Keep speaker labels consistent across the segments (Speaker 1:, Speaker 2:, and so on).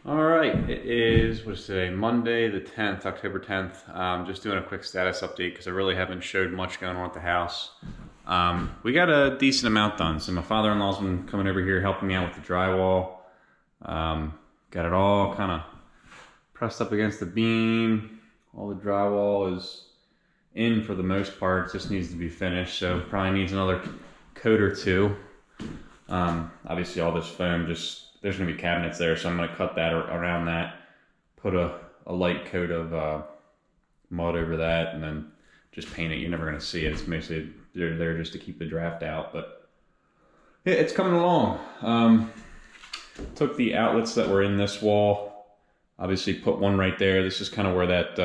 Speaker 1: All right, it is, what is today? Monday the 10th, October 10th. Just doing a quick status update because I really haven't showed much going on at the house. We got a decent amount done. So my father-in-law's been coming over here helping me out with the drywall. Got it all kind of pressed up against the beam. All the drywall is in for the most part. It just needs to be finished, so probably needs another coat or two. Obviously all this foam there's gonna be cabinets there, so I'm gonna cut that around that, put a light coat of mud over that, and then just paint it. You're never gonna see it. It's mostly they're there just to keep the draft out, but yeah, it's coming along. Took the outlets that were in this wall, obviously put one right there. This is kind of where that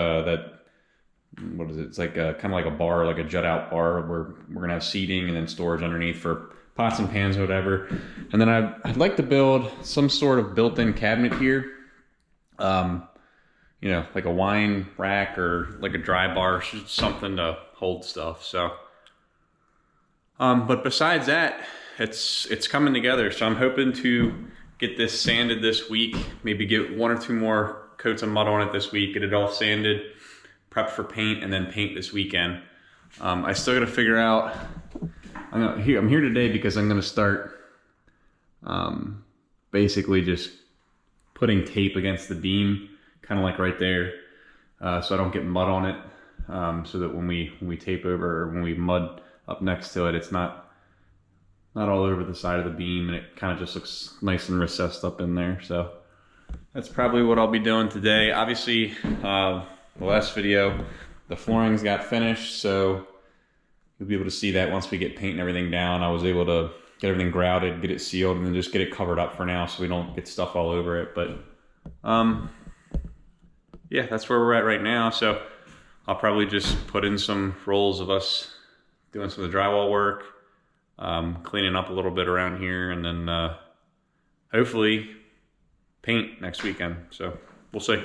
Speaker 1: what is it? It's like kind of like a bar, like a jut out bar, where we're gonna have seating and then storage underneath for pots and pans or whatever. And then I'd like to build some sort of built-in cabinet here. You know, like a wine rack or like a dry bar, something to hold stuff. So, but besides that, it's coming together. So I'm hoping to get this sanded this week, maybe get one or two more coats of mud on it this week, get it all sanded, prep for paint, and then paint this weekend. I still gotta figure out, I'm here today because I'm gonna start basically just putting tape against the beam, kind of like right there, so I don't get mud on it, so that when we tape over, or when we mud up next to it, it's not all over the side of the beam, and it kind of just looks nice and recessed up in there. So that's probably what I'll be doing today. Obviously, the last video, the floorings got finished, so you'll be able to see that once we get paint and everything down. I was able to get everything grouted, get it sealed, and then just get it covered up for now so we don't get stuff all over it. But yeah, that's where we're at right now. So I'll probably just put in some rolls of us doing some of the drywall work, cleaning up a little bit around here, and then hopefully paint next weekend. So we'll see.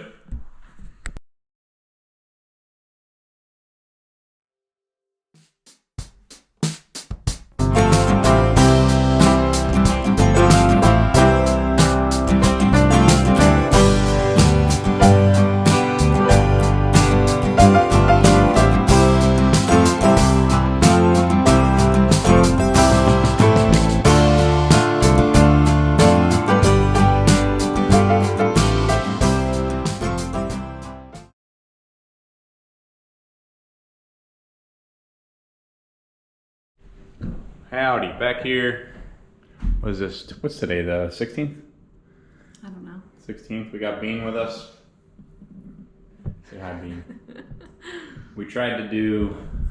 Speaker 1: Howdy, back here. What is this? What's today, the 16th?
Speaker 2: I don't know.
Speaker 1: 16th, we got Bean with us. Say hi, Bean.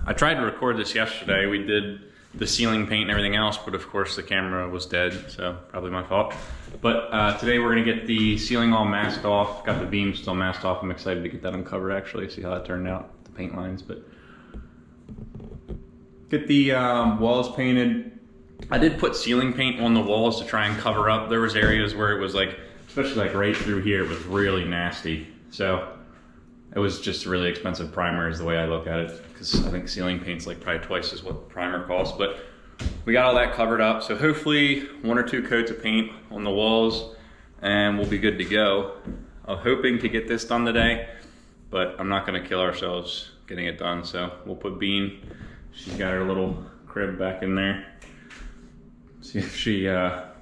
Speaker 1: I tried to record this yesterday. We did the ceiling paint and everything else, but of course the camera was dead, so probably my fault. But today we're gonna get the ceiling all masked off. Got the beam still masked off. I'm excited to get that uncovered actually, see how that turned out, the paint lines. But get the walls painted. I did put ceiling paint on the walls to try and cover up. There was areas where it was like, especially like right through here, it was really nasty. So it was just a really expensive primer is the way I look at it, because I think ceiling paint's like probably twice as what the primer costs. But we got all that covered up. So hopefully one or two coats of paint on the walls and we'll be good to go. I'm hoping to get this done today, but I'm not gonna kill ourselves getting it done. So we'll put Bean, she's got her little crib back in there. See if she, how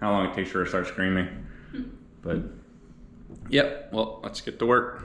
Speaker 1: long it takes for her to start screaming. But, yep, well, let's get to work.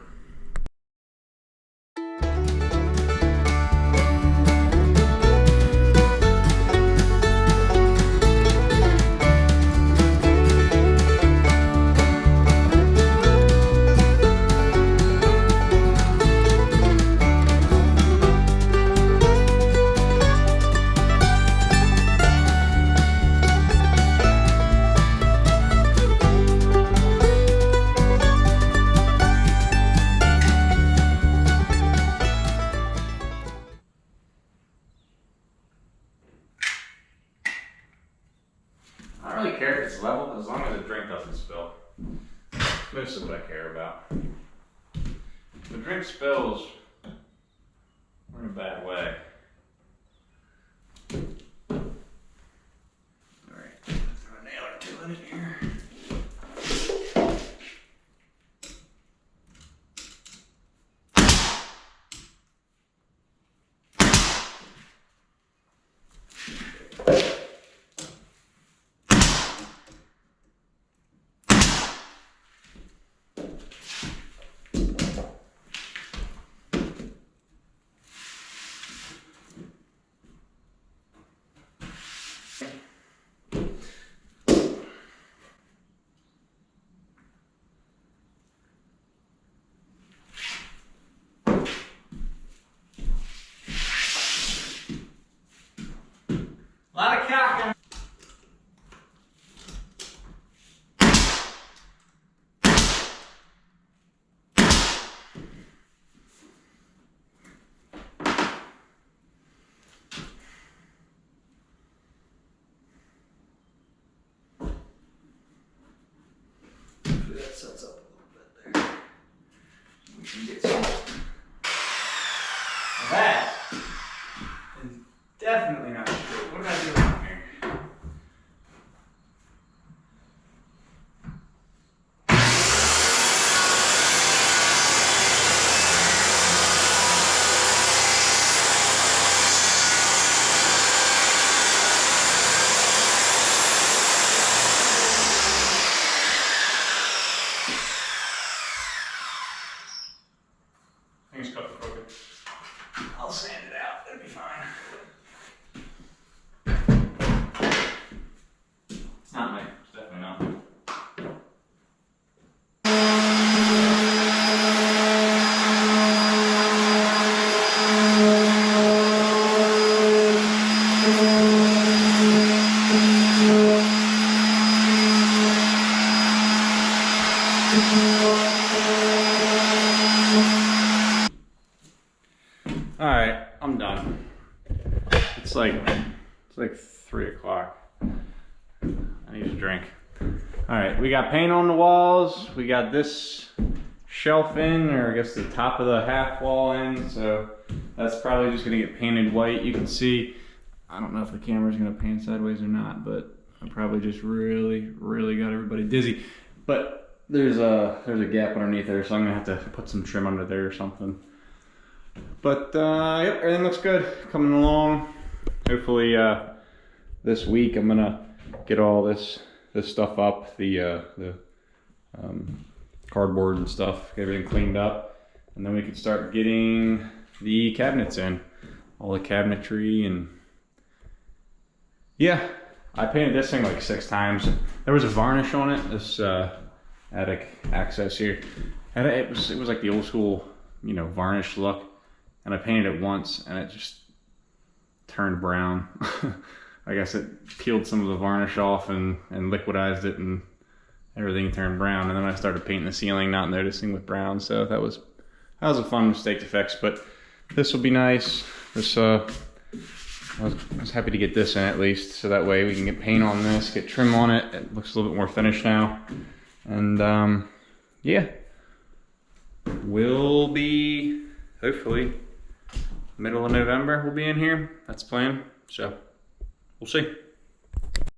Speaker 1: I don't really care if it's level, as long as the drink doesn't spill. Most of what I care about. If the drink spills, we're in a bad way. Alright, throw a nail or two in it here. sets up a little bit there. We can get some. That is definitely not straight. What did I do wrong here? Things cut crooked. I'll sand it out, it'll be fine. It's not me, it's definitely not. All right, I'm done. It's like 3 o'clock. I need a drink. All right, we got paint on the walls. We got this shelf in, or I guess the top of the half wall in. So that's probably just gonna get painted white. You can see, I don't know if the camera's gonna pan sideways or not, but I probably just really got everybody dizzy. But there's a gap underneath there, so I'm gonna have to put some trim under there or something. But yep, everything looks good, coming along. Hopefully this week I'm gonna get all this stuff up, the cardboard and stuff, get everything cleaned up, and then we can start getting the cabinets in, all the cabinetry. And yeah, I painted this thing like 6 times. There was a varnish on it, this attic access here, and it was like the old school, you know, varnish look. And I painted it once and it just turned brown. I guess it peeled some of the varnish off and liquidized it, and everything turned brown. And then I started painting the ceiling, not noticing with brown. So that was a fun mistake to fix, but this will be nice. This I was happy to get this in at least, so that way we can get paint on this, get trim on it. It looks a little bit more finished now. And yeah, we'll be hopefully middle of November we'll be in here. That's the plan. So we'll see.